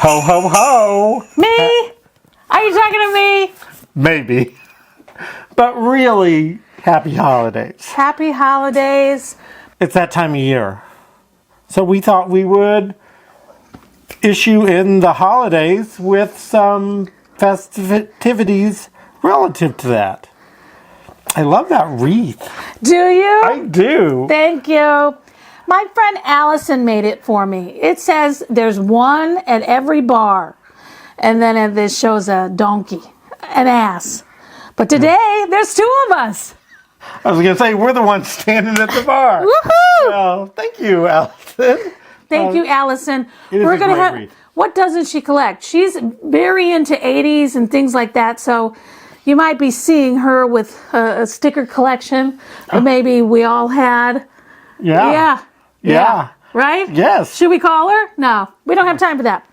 Ho, ho, ho. Me? Are you talking to me? Maybe. But really, happy holidays. Happy holidays. It's that time of year. So we thought we would issue in the holidays with some festivities relative to that. I love that wreath. Do you? I do. Thank you. My friend Allison made it for me. It says there's one at every bar. And then it shows a donkey, an ass. But today, there's two of us. I was going to say, we're the ones standing at the bar. Woohoo! Well, thank you, Allison. Thank you, Allison. It is We're a gonna great have. wreath. What doesn't she collect? She's very into 80s and things like that. So you might be seeing her with a sticker collection that maybe we all had. Yeah. Right? Yes. Should we call her? No, we don't have time for that.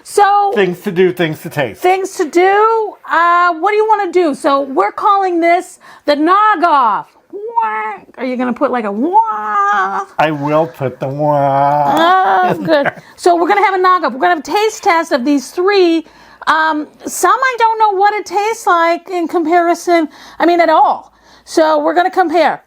So Things to do, things to taste. things to do. What do you want to do? So we're calling this the Nog Off. Wah. Are you going to put like a wah? I will put the one. Oh, good. So we're going to have a Nog Off. We're going to have a taste test of these three. Some I don't know what it tastes like in comparison. I mean, at all. So we're going to compare.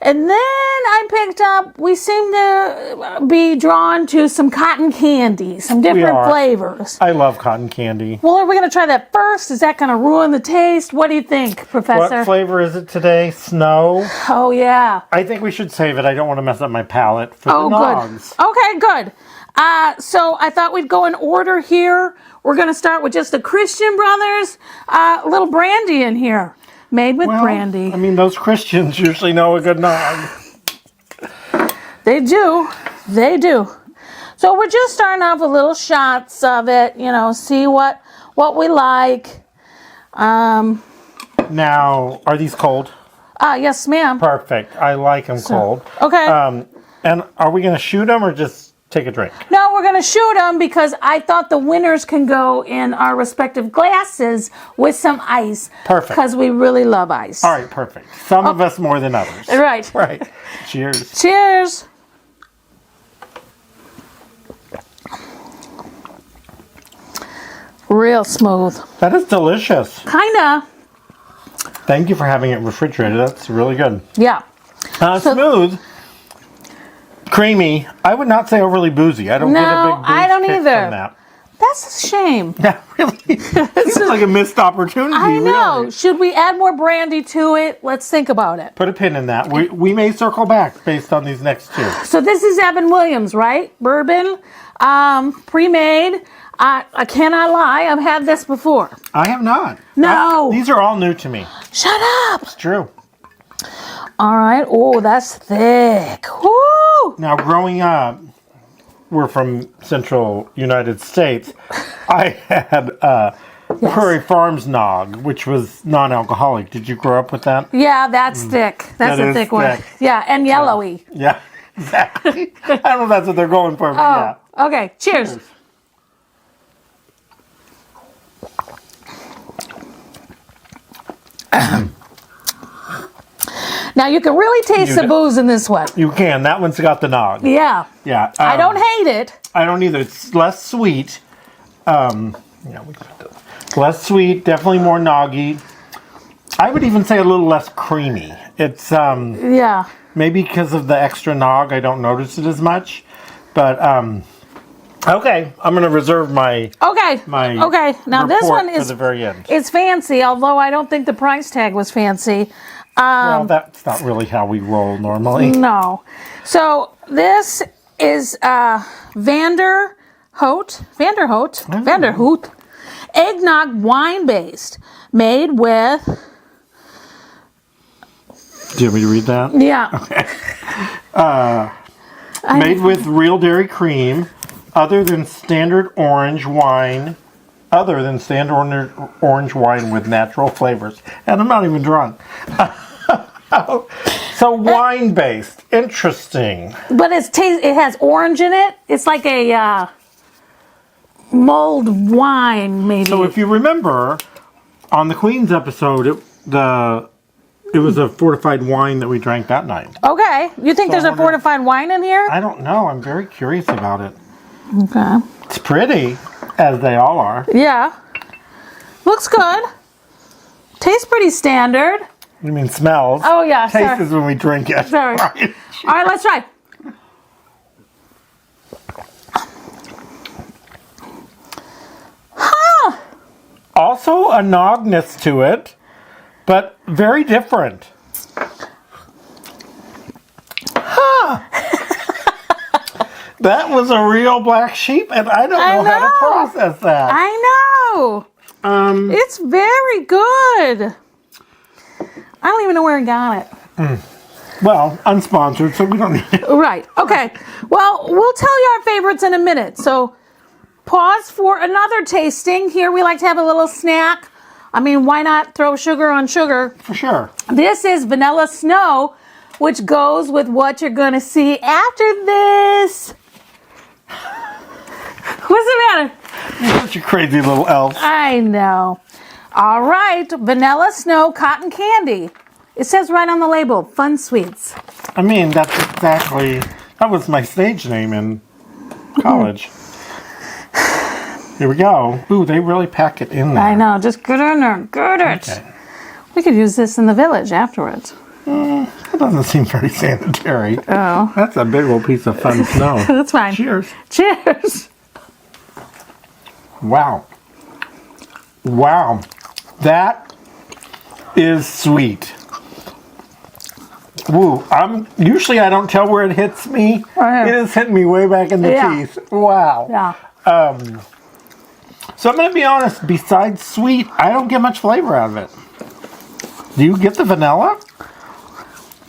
And then I picked up, we seem to be drawn to some cotton candy, some different flavors. I love cotton candy. Well, are we going to try that first? Is that going to ruin the taste? What do you think, Professor? What flavor is it today? Snow? Oh, yeah. I think we should save it. I don't want to mess up my palate for Oh, the good. Nogs. Okay, good. So I thought we'd go in order here. We're going to start with just the Christian Brothers. A little brandy in here. Made with brandy. I mean, those Christians usually know a good Nog. They do. They do. So we're just starting off with little shots of it, see what we like. Now, are these cold? Yes, ma'am. Perfect. I like them cold. Okay. And are we going to shoot them or just take a drink? No, we're going to shoot them because I thought the winners can go in our respective glasses with some ice. Perfect. Because we really love ice. All right, perfect. Some of us more than others. Right. Right. Cheers. Cheers. Real smooth. That is delicious. Kinda. Thank you for having it refrigerated. That's really good. Yeah. Smooth. Creamy. I would not say overly boozy. I don't get a big booze I don't kick either. from that. That's a shame. Yeah, really. It's like a missed opportunity. I know. Really. Should we add more brandy to it? Let's think about it. Put a pin in that. We may circle back based on these next two. So this is Evan Williams, right? Bourbon, pre-made. I cannot lie. I've had this before. I have not. No. These are all new to me. Shut up. It's true. All right. Oh, that's thick. Woo! Now, growing up, we're from Central United States. I had Prairie Farms Nog, which was non-alcoholic. Did you grow up with that? Yeah, that's thick. That's That a is thick one. thick. Yeah, and yellowy. Yeah, exactly. I don't know if that's what they're going for, but yeah. Okay. Cheers. Now you can really taste the booze in this one. You can. That one's got the Nog. Yeah. Yeah. I don't hate it. I don't either. It's less sweet. Less sweet, definitely more noggy. I would even say a little less creamy. It's Yeah. maybe because of the extra Nog, I don't notice it as much. But okay, I'm going to reserve my Okay. Now this report one is for the very end. It's fancy, although I don't think the price tag was fancy. Well, that's not really how we roll normally. No. So this is Vanderhout Egg Nog wine based, made with. Do you want me to read that? Yeah. Made with real dairy cream, other than standard orange wine with natural flavors. And I'm not even drunk. So wine based, interesting. But it has orange in it. It's like a mulled wine, maybe. So if you remember, on the Queen's episode, it was a fortified wine that we drank that night. Okay. You think there's a fortified wine in here? I don't know. I'm very curious about it. Okay. It's pretty. As they all are. Yeah. Looks good. Tastes pretty standard. You mean smells? Oh, yeah. Taste Sorry. is when we drink it. Sorry. Right. All right, let's try. Huh. Also a nogness to it, but very different. Huh. That was a real black sheep, and I don't know how to process that. I know. It's very good. I don't even know where I got it. Well, unsponsored, so we don't need it. Right. Okay. Well, we'll tell you our favorites in a minute. So pause for another tasting. Here we like to have a little snack. I mean, why not throw sugar on sugar? For sure. This is vanilla snow, which goes with what you're going to see after this. What's the matter? You're such a crazy little elf. I know. All right. Vanilla snow cotton candy. It says right on the label, Fun Sweets. I mean, that was my stage name in college. Here we go. Ooh, they really pack it in there. I know. Just get in there. Get it. Okay. We could use this in the village afterwards. That doesn't seem very sanitary. Oh. That's a big old piece of fun snow. That's fine. Cheers. Cheers. Wow. Wow. That is sweet. Woo. Usually I don't tell where it hits me. Yeah. It is hitting me way back in the teeth. Wow. Yeah. So I'm going to be honest, besides sweet, I don't get much flavor out of it. Do you get the vanilla?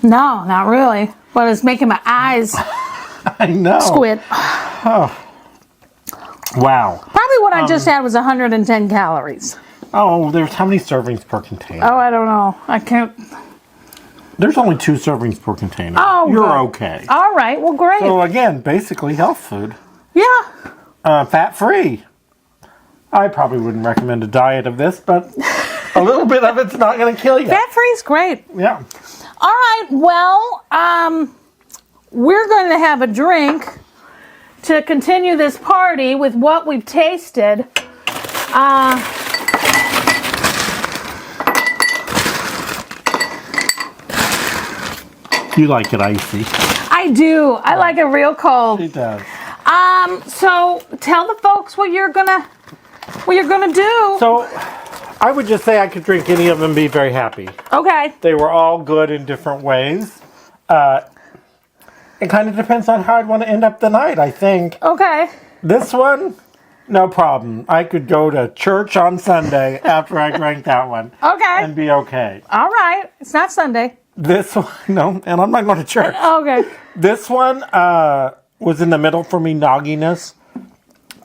No, not really. But it's making my eyes I know. squint. Oh. Wow. Probably what I just had was 110 calories. Oh, there's how many servings per container? Oh, I don't know. I can't. There's only 2 servings per container. Oh, You're good. okay. All right. Well, great. So again, basically health food. Yeah. Fat-free. I probably wouldn't recommend a diet of this, but a little bit of it's not going to kill you. Fat-free is great. Yeah. All right. Well, we're going to have a drink to continue this party with what we've tasted. You like it icy. I do. I like it real cold. She does. So tell the folks what you're gonna do. So I would just say I could drink any of them and be very happy. Okay. They were all good in different ways. It kind of depends on how I'd want to end up the night, I think. Okay. This one, no problem. I could go to church on Sunday after I drank that one. Okay. And be okay. All right. It's not Sunday. This one, no, and I'm not going to church. Okay. This one was in the middle for me, nogginess.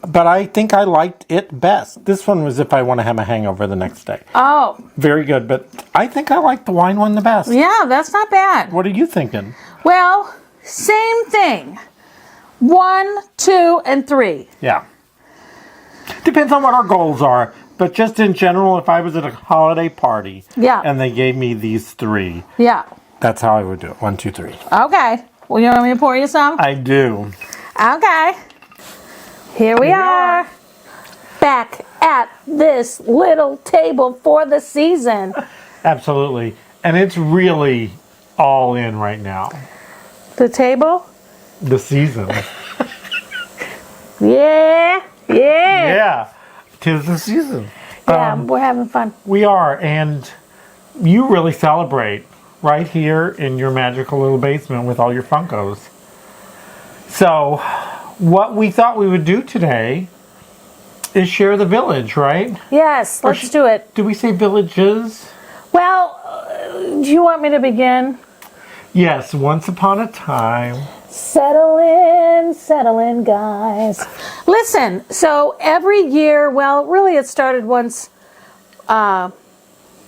But I think I liked it best. This one was if I want to have a hangover the next day. Oh. Very good, but I think I like the wine one the best. Yeah, that's not bad. What are you thinking? Well, same thing. 1, 2, and 3. Yeah. Depends on what our goals are. But just in general, if I was at a holiday party and they gave me these 3, that's how I would do it. 1, 2, 3. Okay. Well, you want me to pour you some? I do. Okay. Here we are. Back at this little table for the season. Absolutely. And it's really all in right now. The table? The season. Yeah. Yeah. 'Tis the season. Yeah, we're having fun. We are, and you really celebrate right here in your magical little basement with all your Funkos. So, what we thought we would do today is share the village, right? Yes, let's do it. Do we say villages? Well, do you want me to begin? Yes, once upon a time. Settle in, guys. Listen, so every year, well, really it started once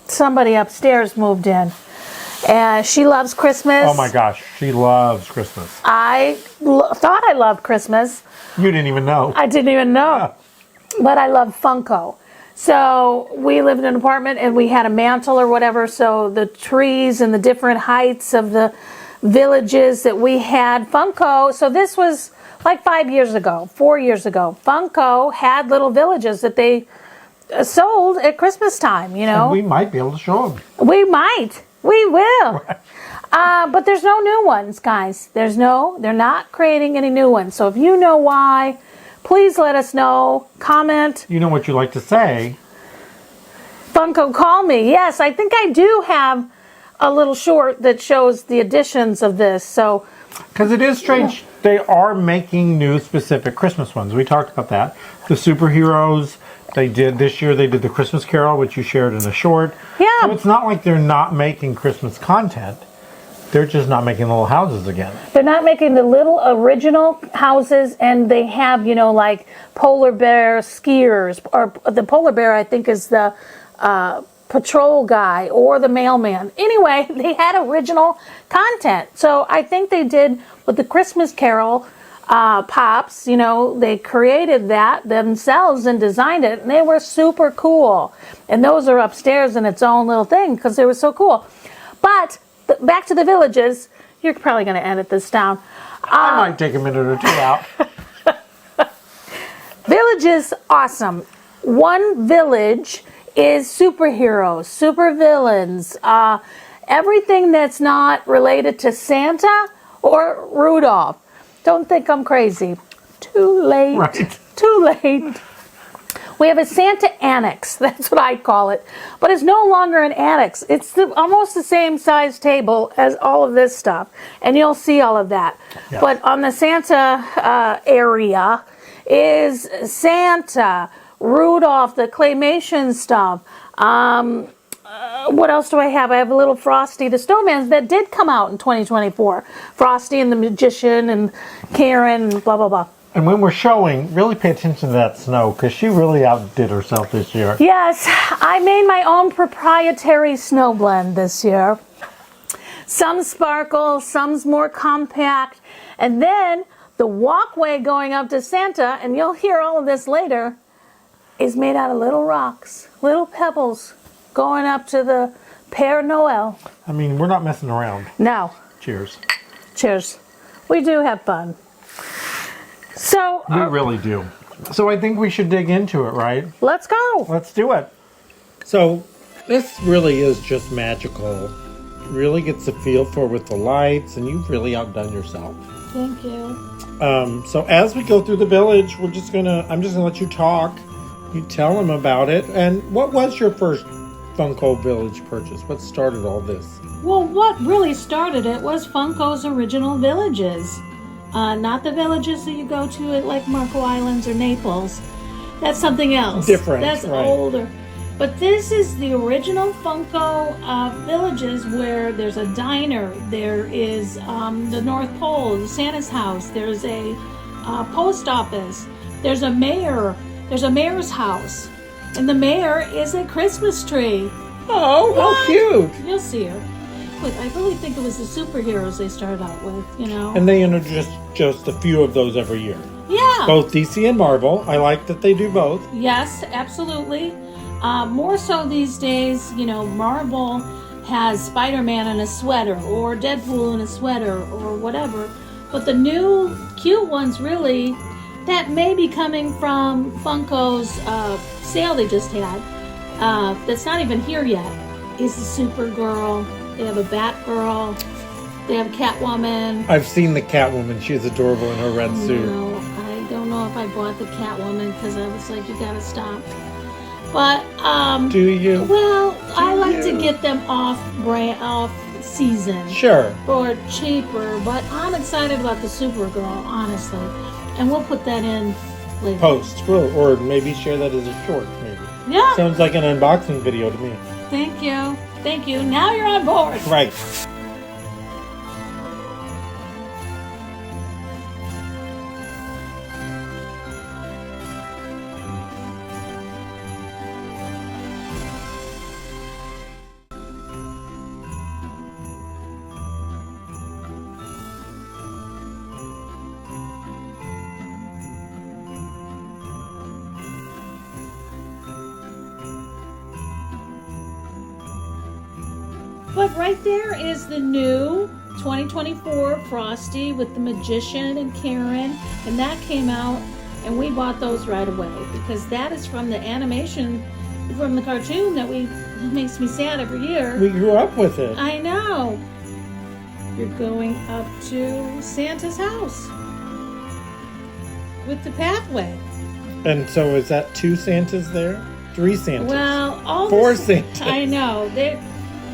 somebody upstairs moved in. And she loves Christmas. Oh my gosh, she loves Christmas. I thought I loved Christmas. You didn't even know. I didn't even know. Yeah. But I love Funko. So we lived in an apartment and we had a mantle or whatever. So the trees and the different heights of the villages that we had. Funko, so this was like 5 years ago, 4 years ago. Funko had little villages that they sold at Christmas time, you know. And we might be able to show them. We might. We will. But there's no new ones, guys. They're not creating any new ones. So if you know why, please let us know. Comment. You know what you like to say. Funko, call me. Yes, I think I do have a little short that shows the additions of this. So, because it is strange, they are making new specific Christmas ones. We talked about that. The superheroes, they did this year. They did the Christmas Carol, which you shared in a short. Yeah. So it's not like they're not making Christmas content. They're just not making little houses again. They're not making the little original houses, and they have, you know, like polar bear skiers, or the polar bear, I think, is the patrol guy or the mailman. Anyway, they had original content. So I think they did with the Christmas Carol pops, you know, they created that themselves and designed it, and they were super cool. And those are upstairs in its own little thing because they were so cool. But back to the villages. You're probably going to edit this down. I might take a minute or two out. Villages, awesome. One village is superheroes, supervillains, everything that's not related to Santa or Rudolph. Don't think I'm crazy. Too late. Right. Too late. We have a Santa annex. That's what I call it. But it's no longer an annex. It's almost the same size table as all of this stuff. And you'll see all of that. Yeah. But on the Santa area is Santa, Rudolph, the claymation stuff. What else do I have? I have a little Frosty the Snowman that did come out in 2024. Frosty and the Magician and Karen and blah, blah, blah. And when we're showing, really pay attention to that snow, because she really outdid herself this year. Yes, I made my own proprietary snow blend this year. Some sparkle, some's more compact. And then the walkway going up to Santa, and you'll hear all of this later, is made out of little rocks, little pebbles going up to the Père Noël. I mean, we're not messing around. No. Cheers. Cheers. We do have fun. So We really do. So I think we should dig into it, right? let's go. Let's do it. So this really is just magical. Really gets a feel for with the lights, and you've really outdone yourself. Thank you. So as we go through the village, I'm just gonna let you talk. You tell them about it. And what was your first Funko Village purchase? What started all this? Well, what really started it was Funko's original villages. Not the villages that you go to at like Marco Islands or Naples. That's something else. Different, That's right. older. But this is the original Funko villages where there's a diner, there is the North Pole, Santa's house, there's a post office, there's a mayor, there's a mayor's house, and the mayor is a Christmas tree. Oh, how cute! You'll see her. But I really think it was the superheroes they started out with, you know. And they introduce just a few of those every year. Yeah. Both DC and Marvel. I like that they do both. Yes, absolutely. More so these days, you know, Marvel has Spider-Man in a sweater or Deadpool in a sweater or whatever. But the new cute ones really, that may be coming from Funko's sale they just had, that's not even here yet, is the Supergirl. They have a Batgirl. They have Catwoman. I've seen the Catwoman. She's adorable in her red suit. No, I don't know if I bought the Catwoman because I was like, you gotta stop. But Do you? well, I like to you? get them off season Sure. or cheaper. But I'm excited about the Supergirl, honestly, and we'll put that in later. Post. Or maybe share that as a short, maybe. Yeah. Sounds like an unboxing video to me. Thank you. Thank you. Now you're on board. Right. But right there is the new 2024 Frosty with the Magician and Karen, and that came out, and we bought those right away because that is from the animation, from the cartoon that makes me sad every year. We grew up with it. I know. You're going up to Santa's house with the pathway. And so is that 2 Santas there? 3 Santas? Well, all 4 Santas. I know.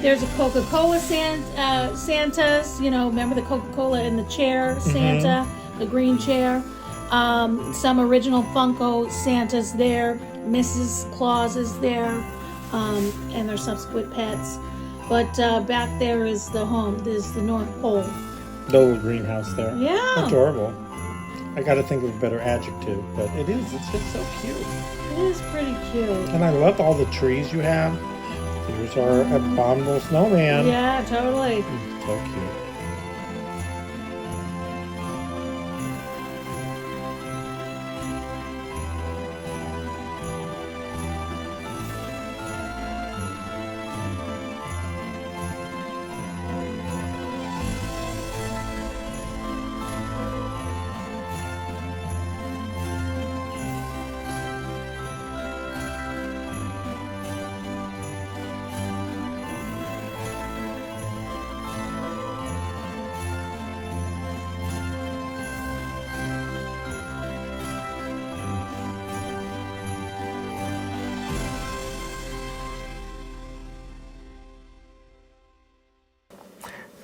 There's a Coca-Cola Santas. You know, remember the Coca-Cola in the chair Santa, the green chair. Some original Funko Santas there. Mrs. Claus is there, and their subsequent pets. But back there is the home. There's the North Pole. The little greenhouse there. Yeah. Adorable. I got to think of a better adjective, but it is. It's just so cute. It is pretty cute. And I love all the trees you have. Here's our abominable snowman. Yeah, totally. So cute.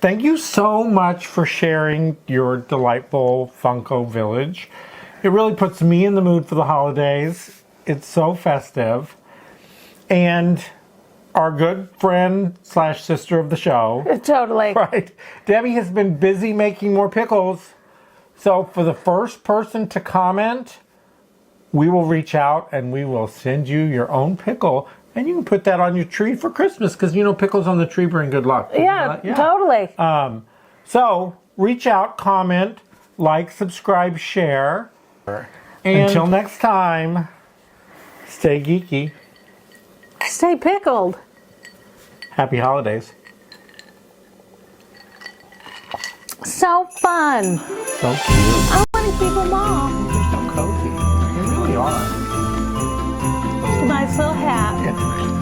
Thank you so much for sharing your delightful Funko Village. It really puts me in the mood for the holidays. It's so festive. And our good friend / sister of the show, Totally. right, Debbie has been busy making more pickles. So for the first person to comment, we will reach out and we will send you your own pickle. And you can put that on your tree for Christmas because, you know, pickles on the tree bring good luck. Yeah, totally. So reach out, comment, like, subscribe, share. And until next time, stay geeky. Stay pickled. Happy holidays. So fun. So cute. I want to keep them all. They're so cozy. They really are. Nice little hat. Yeah.